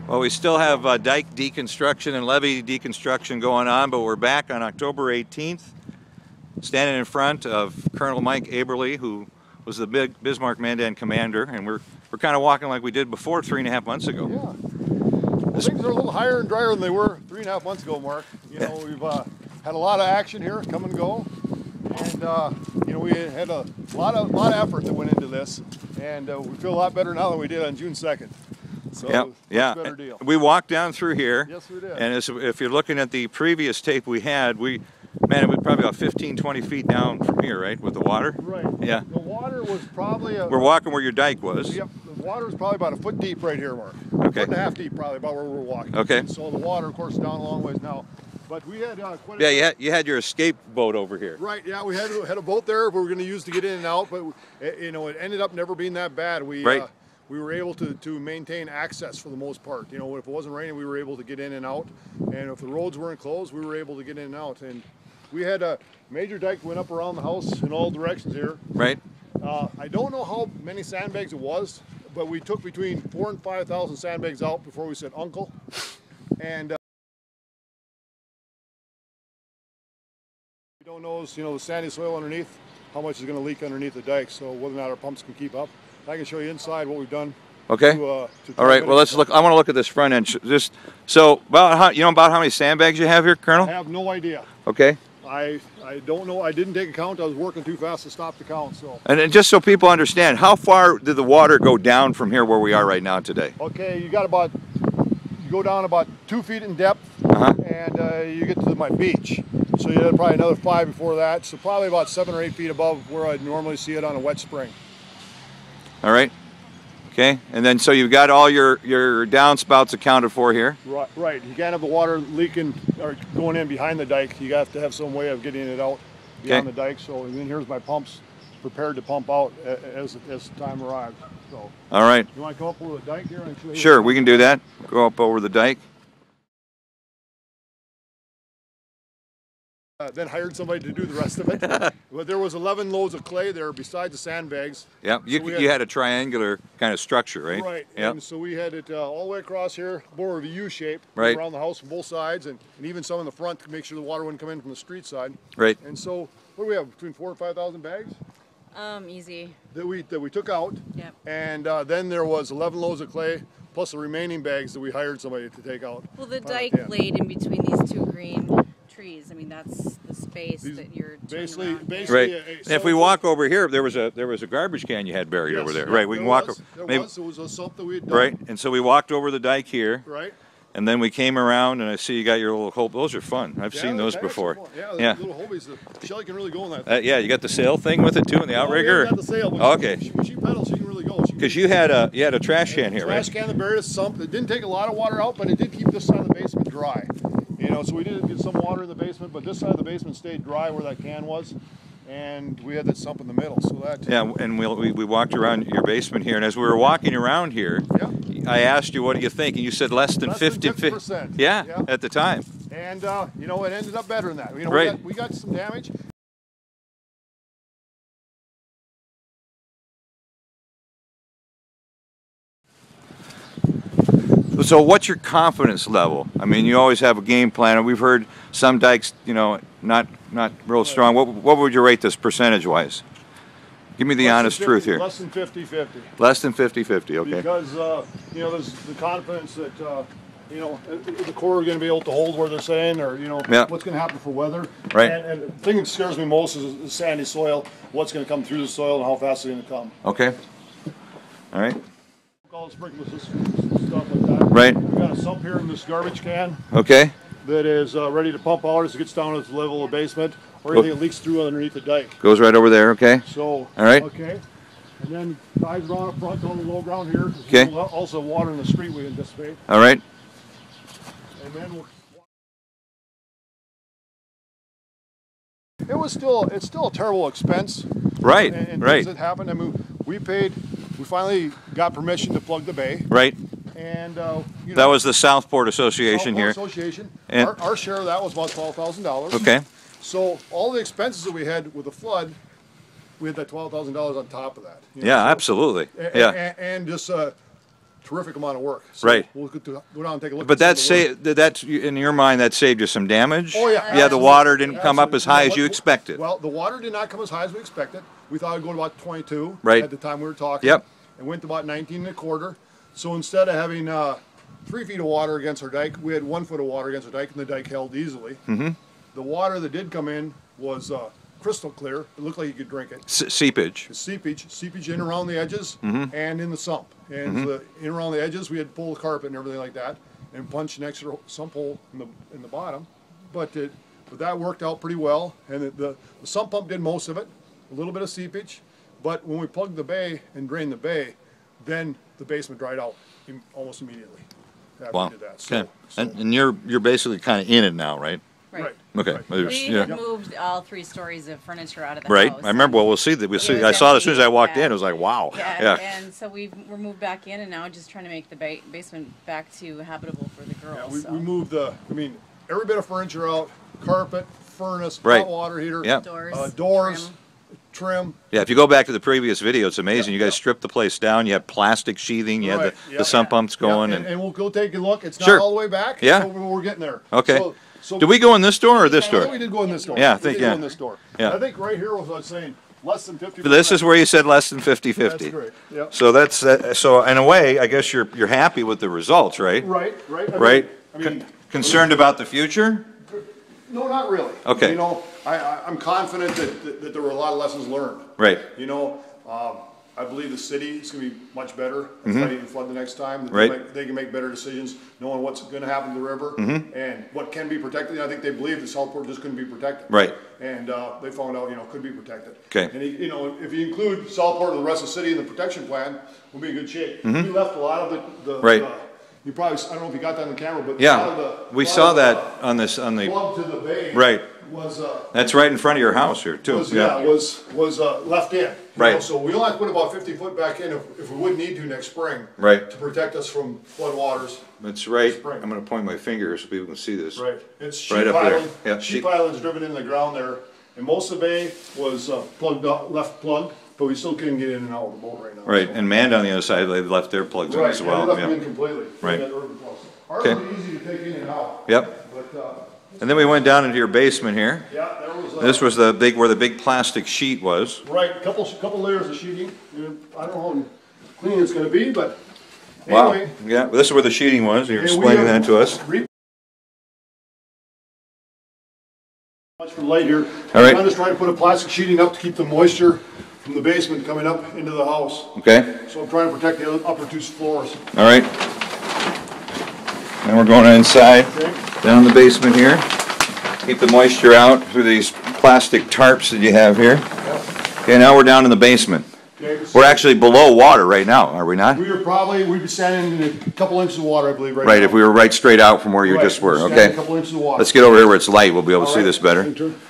Well, we still have dike deconstruction and levee deconstruction going on, but we're back on October 18th, standing in front of Colonel Mike Aberle, who was the big Bismarck Mandan Commander, and we're kind of walking like we did before 3.5 months ago. Yeah. Well, things are a little higher and drier than they were 3.5 months ago, Mark. You know, we've had a lot of action here, come and go, and you know, we had a lot of effort that went into this, and we feel a lot better now than we did on June 2nd. So yeah. Better deal. We walked down through here. Yes, we did. And if you're looking at the previous tape we had, man, it was probably about 15, 20 feet down from here, right, with the water? Right. Yeah. The water was probably we're walking where your dike was. Yep. The water was probably about 1 foot deep right here, Mark. Okay. 1.5 feet deep, probably, about where we're walking. Okay. So the water, of course, is down a long ways now. But we had quite a Yeah, you had your escape boat over here. Right, yeah, we had a boat there we were going to use to get in and out, but you know, it ended up never being that bad. We were able to maintain access for the most part. You know, if it wasn't raining, we were able to get in and out, and if the roads weren't closed, we were able to get in and out. And we had a major dike went up around the house in all directions here. Right. I don't know how many sandbags it was, but we took between 4,000 and 5,000 sandbags out before we said uncle. And we don't know, you know, the sandy soil underneath, how much is going to leak underneath the dike, so whether or not our pumps can keep up. I can show you inside what we've done. Okay. All right. Well, let's look. I want to look at this front end. Just so about how many sandbags you have here, Colonel? I have no idea. Okay. I don't know. I didn't take a count. I was working too fast to stop the count. So. And just so people understand, how far did the water go down from here where we are right now today? Okay, you go down about 2 feet in depth, and you get to my beach. So you had probably another 5 before that. So probably about 7 or 8 feet above where I'd normally see it on a wet spring. All right. Okay. And then so you've got all your downspouts accounted for here. Right. You can't have the water leaking or going in behind the dike. You have to have some way of getting it out beyond the dike. So and then here's my pumps prepared to pump out as time arrives. So. All right. You want to come up over the dike here? And show you sure, we can do that. Go up over the dike. Then hired somebody to do the rest of it. But there was 11 loads of clay there besides the sandbags. Yeah, you had a triangular kind of structure, right? Right. Yep. And so we had it all the way across here, more of a U shape, right, around the house from both sides, and even some in the front to make sure the water wouldn't come in from the street side. Right. And so what do we have, between 4,000 and 5,000 bags? Easy. That we took out. Yep. And then there was 11 loads of clay plus the remaining bags that we hired somebody to take out. Well, the dike laid in between these two green trees. I mean, that's the space that you're basically right. If we walk over here, there was a garbage can you had buried over there. Right. We can walk. There was a sump that we had done. Right. And so we walked over the dike here. Right. And then we came around, and I see you got your little hole. Those are fun. I've seen those before. Yeah, little hobies. The Shelly can really go in that. Yeah, you got the sail thing with it too, in the outrigger. Yeah, got the sail. Okay. When she pedals, she can really go. Because you had a trash can here, right? Trash can that buried a sump. It didn't take a lot of water out, but it did keep this side of the basement dry. You know, so we did get some water in the basement, but this side of the basement stayed dry where that can was, and we had that sump in the middle. So that. Yeah, and we walked around your basement here, and as we were walking around here, I asked you, what do you think? And you said less than 50%. Yeah, at the time. And you know, it ended up better than that. You know, we got some damage. So what's your confidence level? I mean, you always have a game plan, and we've heard some dikes, you know, not real strong. What would you rate this percentage-wise? Give me the honest truth here. Less than 50-50. Less than 50-50, okay. Because, you know, there's the confidence that, you know, the core are going to be able to hold where they're saying, or, you know, what's going to happen for weather. Right. And the thing that scares me most is the sandy soil, what's going to come through the soil and how fast it's going to come. Okay. All right. All the sprinklers, stuff like that. Right. We've got a sump here in this garbage can. Okay. That is ready to pump out as it gets down to the level of the basement, or anything that leaks through underneath the dike. Goes right over there, okay. So, all right. Okay. And then ties around up front on the low ground here. Okay. Also water in the street we anticipate. All right. And then it's still a terrible expense. Right. And right. things that happened. I mean, we finally got permission to plug the bay. Right. And you know, that was the Southport Association here. And our share of that was about $12,000. Okay. So all the expenses that we had with the flood, we had that $12,000 on top of that. Yeah, absolutely. And just terrific amount of work. So Right. we'll go down and take a look. But that's in your mind, that saved you some damage? Oh, yeah. Yeah, the water didn't come up as high as you expected. Well, the water did not come as high as we expected. We thought it'd go to about 22 Right. at the time we were talking. Yep. It went to about 19 1/4. So instead of having 3 feet of water against our dike, we had 1 foot of water against our dike, and the dike held easily. Mm-hmm. The water that did come in was crystal clear. It looked like you could drink it. Seepage. Seepage in around the edges and in the sump. And in around the edges, we had to pull the carpet and everything like that, and punch an extra sump hole in the bottom. But that worked out pretty well. And the sump pump did most of it. A little bit of seepage. But when we plugged the bay and drained the bay, then the basement dried out almost immediately. After Wow. we did that. So, Okay. And you're basically kind of in it now, right? Right. Okay. Right. We Yeah. had moved all 3 stories of furniture out of the Right. house. I remember. Well, we'll see that. We'll see. was I saw it as soon as I empty, walked yeah. in. It was like, wow. Yeah, and so we're moved back in, and now just trying to make the basement back to habitable for the yeah, girls. we moved every bit of furniture out, carpet, furnace, Right. hot water heater, Yeah. doors, trim. Yeah. If you go back to the previous video, it's amazing. You guys stripped the place down. You had plastic sheathing. You had Right. the sump pumps going. and we'll go take a look. It's Sure. not all the way back. Yeah. But we're getting there. Okay. So Did we go in this door or this I think door? we did go in this door. Yeah, I We think, did go yeah. in this door. Yeah. I think right here was what I was saying, less than 50. This is where you said less than 50/50. That's great. Yep. So so in a way, I guess you're happy with the results, right? Right. Right. I mean, Concerned about the future? no, not really. Okay. You know, I'm confident that there were a lot of lessons learned. Right. You know, I believe the city is going to be much better at fighting the flood the next time. That Right. they can make better decisions, knowing what's going to happen to the river and what can be protected. I think they believe that Southport just couldn't be protected. Right. And they found out, could be protected. Okay. And if you include Southport and the rest of the city in the protection plan, we'll be in good shape. We left a lot of the Right. you probably, I don't know if you got that on camera, but a lot Yeah. of We lot saw of that on the plug to the bay. Right. Was That's right in front of your house here too. was left in. You Right. know, so we only have to put about 50 foot back in if we would need to next spring. Right. To protect us from flood waters. That's right. Spring. I'm going to point my finger so people can see this. Right. It's sheep Right up there. island. Yeah, Sheep sheep. island's driven in the ground there, and most of the bay was plugged up, left plugged, but we still couldn't get in and out of the boat right now. Right. So. And Mandan on the other side, they left their plugs in Right. as And well. we left Yeah. them in completely. Right. We got urban plugs. Ours Okay. are easy to take in and out. Yep. But And then we went down into your basement here. yeah, there was. This was where the big plastic sheet was. Right, couple layers of sheeting. I don't know how clean it's going to be, but Wow. anyway. Yeah. This is where the sheeting was. You're and we explaining have that to us. Much for the light here. All right. I'm just trying to put a plastic sheeting up to keep the moisture from the basement coming up into the house. Okay. So I'm trying to protect the upper 2 floors. All right. Now we're going inside, Okay. down the basement here. Keep the moisture out through these plastic tarps that you have here. Okay, now we're down in the basement. Okay. We're actually below water right now, are we not? We'd be standing in a couple inches of water, I believe, right now. Right, if we were right straight out from where you Right, just were, standing A okay? couple inches of water. Let's get over here where it's light, we'll be able to All see right. this better.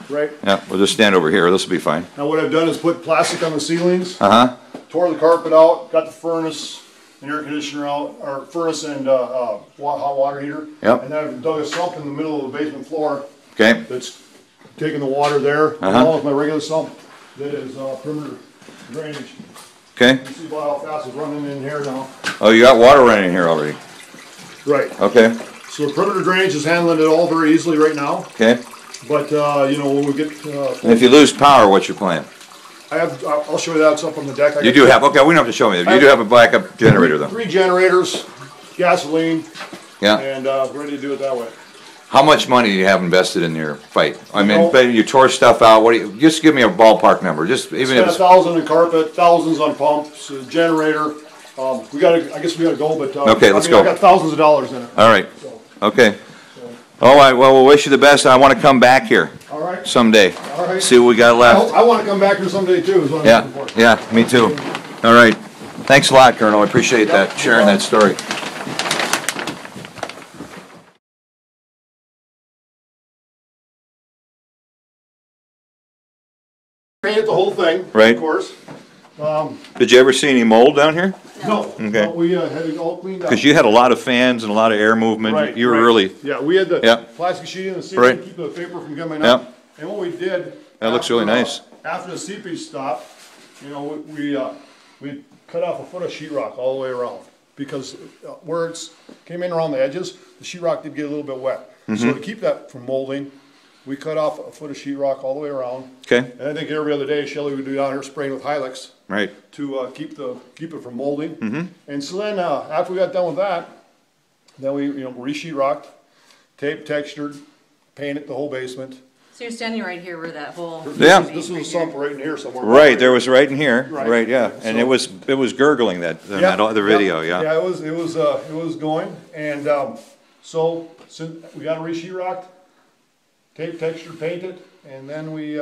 Right. Yeah, we'll just stand over here, this will be fine. Now what I've done is put plastic on the ceilings, Uh-huh, tore the carpet out, got the furnace and air conditioner out, or furnace and hot water heater. Yep. And then I've dug a sump in the middle of the basement floor okay, that's taking the water there, along with my regular sump that is perimeter drainage. okay. You see about how fast it's running in here now. Oh, you got water running in here already, Right. okay, So the perimeter drainage is handling it all very easily right now, okay. but when we get, And if you lose power, what's your plan? I'll show you that up on the deck. You do have, okay, we don't have to show me, you do have a backup generator though. 3 generators, gasoline, Yeah, and ready to do it that way. how much money do you have invested in your fight? I mean, No. you tore stuff out, what do you, just give me a ballpark number, just even if Spent it's, 1,000 in carpet, thousands on pumps, generator. I guess we gotta go, but Okay, let's go. I got thousands of dollars in it. all right, So, okay. All right, well, we'll wish you the best, I want to come back here all right. someday, All right. see what we got left. I want to come back here someday too. Is what I'm Yeah, looking for. yeah, me too. All right, thanks a lot, Colonel, I appreciate that, sharing that story. Painted the whole thing, Right. of course. Did you ever see any mold down here? No, Okay. no, we had it all cleaned up. Because you had a lot of fans and a lot of air movement, Right, you were right. really, Yeah, we had the Yeah. plastic sheet in the ceiling Right. to keep the paper from coming Yeah. up. And what we did. That looks really nice. After the seepage stopped, we cut off a foot of sheetrock all the way around. because where it's came in around the edges, the sheetrock did get a little bit wet. So to keep that from molding, we cut off a foot of sheetrock all the way around. Okay. And I think every other day, Shelley would be down here spraying with Hilux Right. to keep it from molding. And so then after we got done with that, then we re-sheetrocked, taped, textured, painted the whole basement. So you're standing right here where that whole. Yeah. This was a sump right in here somewhere. Right, there was right in here, Right. right, yeah, and it was gurgling that, that other video, yeah. Yeah, it was going, and, so, since we got it re-sheetrocked, tape, textured, painted, and then we,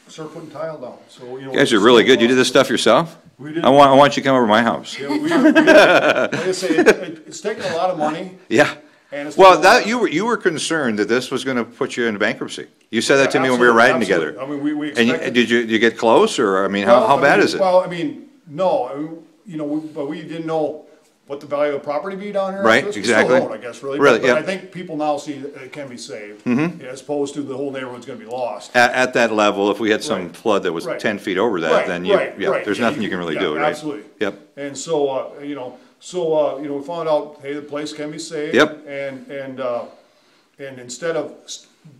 started putting tile down, so, You guys are really good, you did this stuff yourself? We did. I want you to come over to my house. Yeah, like I say, it's taken a lot of money, Yeah. and it's. Well, taken a lot- you were concerned that this was gonna put you into bankruptcy. You said that to me when we were Absolutely, riding together. absolutely. I mean, we And expected. did you get close, or, I mean, Well, how I bad mean, is it? Well, I mean, no, I mean, but we didn't know what the value of property be down here. Right, We still exactly. don't, I guess, really. Really, But yeah. I think people now see that it can be saved, as opposed to the whole neighborhood's gonna be lost. At that level, if we had some Right. flood that was Right. 10 feet over that, Right, then you, right, yeah, right. there's Yeah, nothing you can really yeah, do, right? Absolutely. Yep, And so, we found out, hey, the place can be saved. Yep. And instead of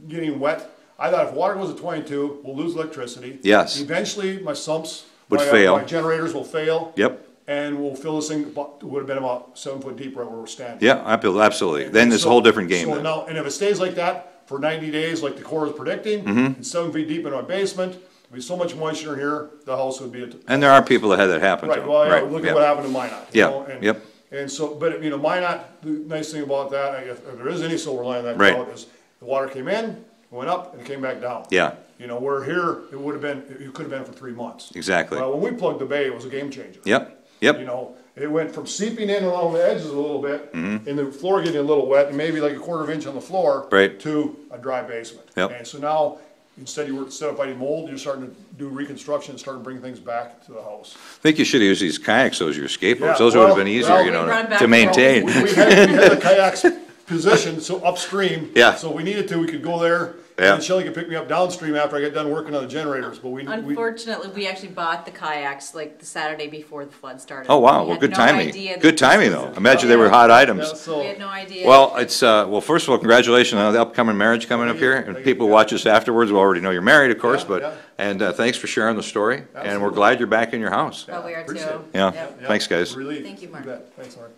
getting wet, I thought if water goes to 22, we'll lose electricity. Yes. Eventually, my sumps. Would my, fail. My generators will fail. yep, And we'll fill this thing, it would have been about 7 foot deep right where we're standing. yeah, absolutely. Then it's a whole different game So then. now, and if it stays like that for 90 days, like the Corps is predicting, Mm-hmm. and 7 feet deep in my basement, there'll be so much moisture in here, the house would be at. And there are people that had that happen to Right, them. well, yeah, Right, look yeah. at what happened to Minot. Yeah, And, yep. And so, but, Minot, the nice thing about that, if there is any silver lining in that Right. cloud, is the water came in, went up, and it came back down. Yeah. Where here, it would have been, it could have been for 3 months. Exactly. Well, when we plugged the bay, it was a game changer. Yep, yep, It went from seeping in along the edges a little bit, and the floor getting a little wet, and maybe like a quarter of an inch on the floor. Right. To a dry basement. Yep. And so now, instead of fighting mold, you're starting to do reconstruction and starting to bring things back to the house. I think you should have used these kayaks, those are your skateboards, Yeah, those would have well, been easier, well, We brought it back to to maintain. We had the kayaks positioned so upstream. Yeah. So we needed to, we could go there, Yeah. and Shelley could pick me up downstream after I got done working on the generators, but we. Unfortunately, we actually bought the kayaks like the Saturday before the flood started. Oh, wow, We well, had good no timing. idea that Good this timing, was- though. Imagine they were hot Yeah, items. so. We had no idea. Well, it's, well, first of all, congratulations on the upcoming marriage coming up here, and Thank people you. watch us afterwards will already know you're married, of course, Yeah, but, yeah. and thanks for sharing the story, and we're Absolutely. glad you're back in your house. Oh, we are too. Appreciate it. Yeah, Yeah, thanks, guys. relief. Thank you, Mark. bet. Thanks, Mark.